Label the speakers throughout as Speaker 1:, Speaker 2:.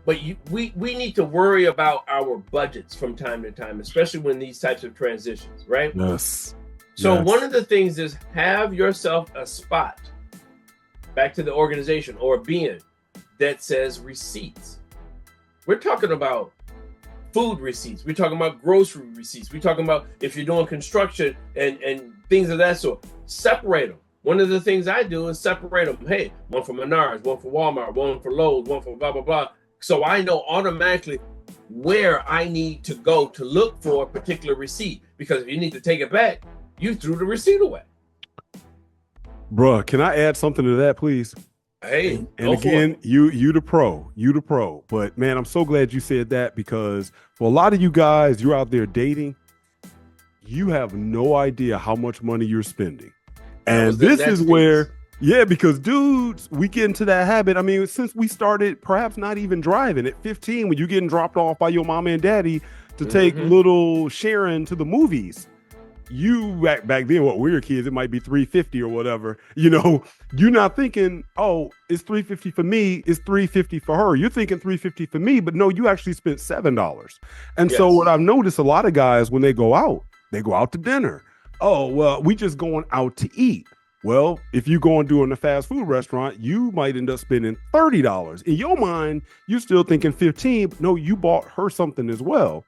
Speaker 1: But we need to worry about our budgets from time to time, especially when these types of transitions, right?
Speaker 2: Yes.
Speaker 1: So
Speaker 2: yes.
Speaker 1: one of the things is have yourself a spot back to the organization or being that says receipts. We're talking about food receipts. We're talking about grocery receipts. We're talking about if you're doing construction and things of that sort. Separate them. One of the things I do is separate them. Hey, one for Menards, one for Walmart, one for Lowe's, one for blah, blah, blah. So I know automatically where I need to go to look for a particular receipt. Because if you need to take it back, you threw the receipt away.
Speaker 2: Bruh, can I add something to that, please?
Speaker 1: Hey,
Speaker 2: and again, you the pro. But man, I'm so glad you said that, because for a lot of you guys, you're out there dating, you have no idea how much money you're spending. And this is where, because dudes, we get into that habit. I mean, since we started perhaps not even driving at 15, when you're getting dropped off by your mom and daddy to take little Sharon to the movies. You back then, what, we were kids, it might be $350 or whatever. You know, you're not thinking, oh, it's $350 for me, it's $350 for her. You're thinking $350 for me, but no, you actually spent $7. And so what I've noticed, a lot of guys, when they go out to dinner. Oh, well, we just going out to eat. Well, if you go and do it in a fast food restaurant, you might end up spending $30. In your mind, you're still thinking $15, but no, you bought her something as well.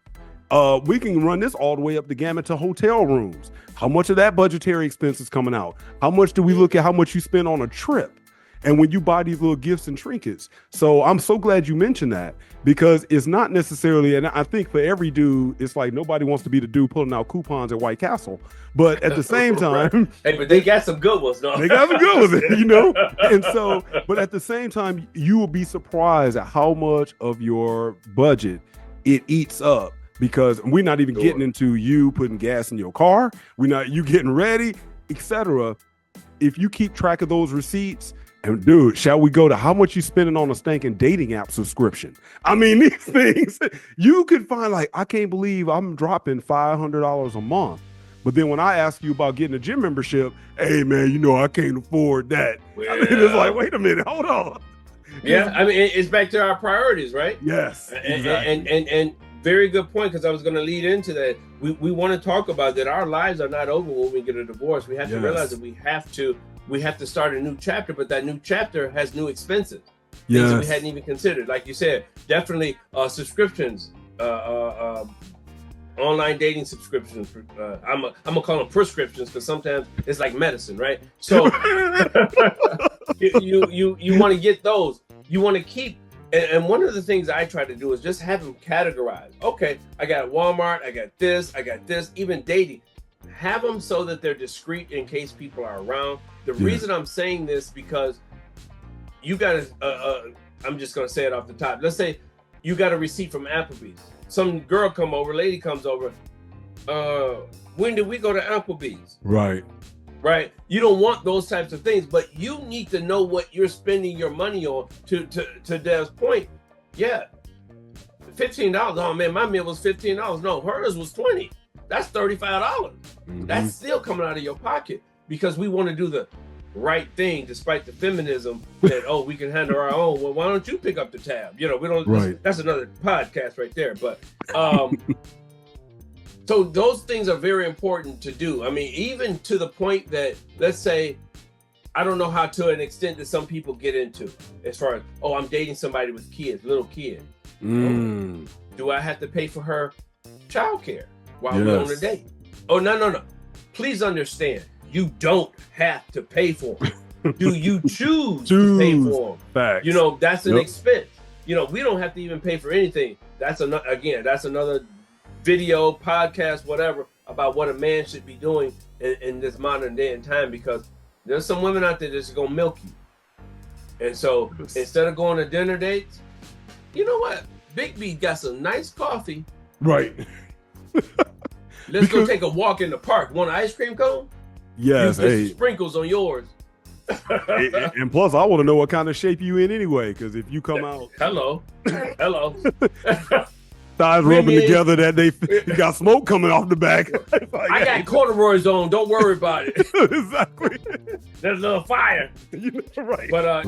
Speaker 2: We can run this all the way up the gamut to hotel rooms. How much of that budgetary expense is coming out? How much do we look at how much you spend on a trip? And when you buy these little gifts and trinkets. So I'm so glad you mentioned that, because it's not necessarily, and I think for every dude, it's like nobody wants to be the dude pulling out coupons at White Castle. But at the same time,
Speaker 1: hey, but they got some good ones, though.
Speaker 2: They got some good ones, you know? And so, but at the same time, you will be surprised at how much of your budget it eats up. Because we're not even getting into you putting gas in your car. We're not you getting ready, etc. If you keep track of those receipts, and dude, shall we go to how much you spending on a stinking dating app subscription? I mean, these things you could find, like, I can't believe I'm dropping $500 a month. But then when I ask you about getting a gym membership, hey man, you know I can't afford that. Well, I mean, it's like, wait a minute, hold on.
Speaker 1: Yeah, I mean, it's back to our priorities, right?
Speaker 2: Yes, exactly.
Speaker 1: And very good point, because I was going to lead into that. We want to talk about that our lives are not over when we get a divorce. We have to realize that we have to start a new chapter, but that new chapter has new expenses. Things that we hadn't even considered. Like you said, definitely subscriptions, online dating subscriptions. I'm gonna call them prescriptions, because sometimes it's like medicine, right? So you want to get those. You want to keep. And one of the things I try to do is just have them categorized. Okay, I got Walmart, I got this, even dating. Have them so that they're discreet in case people are around. The reason I'm saying this, because you got I'm just going to say it off the top. Let's say you got a receipt from Applebee's. Some girl lady comes over. When did we go to Applebee's? Right. You don't want those types of things, but you need to know what you're spending your money on. To Dev's point, $15. Oh man, my meal was $15. No, hers was $20. That's $35. That's still coming out of your pocket, because we want to do the right thing despite the feminism that we can handle our own. Well, why don't you pick up the tab? You know, we don't. That's another podcast right there. But so those things are very important to do. I mean, even to the point that, let's say, I don't know how to an extent that some people get into as far as, I'm dating somebody with kids, little kids. Do I have to pay for her childcare while we're on a date? Oh, no. Please understand, you don't have to pay for them. Do you choose to pay for them?
Speaker 2: Facts.
Speaker 1: You know, that's an expense. You know, we don't have to even pay for anything. That's another video, podcast, whatever, about what a man should be doing in this modern day and time, because there's some women out there that's gonna milk you. And so instead of going to dinner dates, you know what? Big B got some nice coffee.
Speaker 2: Right.
Speaker 1: Let's go take a walk in the park. Want an ice cream cone?
Speaker 2: Yes.
Speaker 1: You get some sprinkles on yours.
Speaker 2: And plus, I want to know what kind of shape you in anyway, because if you come out.
Speaker 1: Hello.
Speaker 2: Thighs rubbing together that day, you got smoke coming off the back.
Speaker 1: I got corduroys on. Don't worry about it.
Speaker 2: Exactly.
Speaker 1: There's a little fire.
Speaker 2: You're right.
Speaker 1: But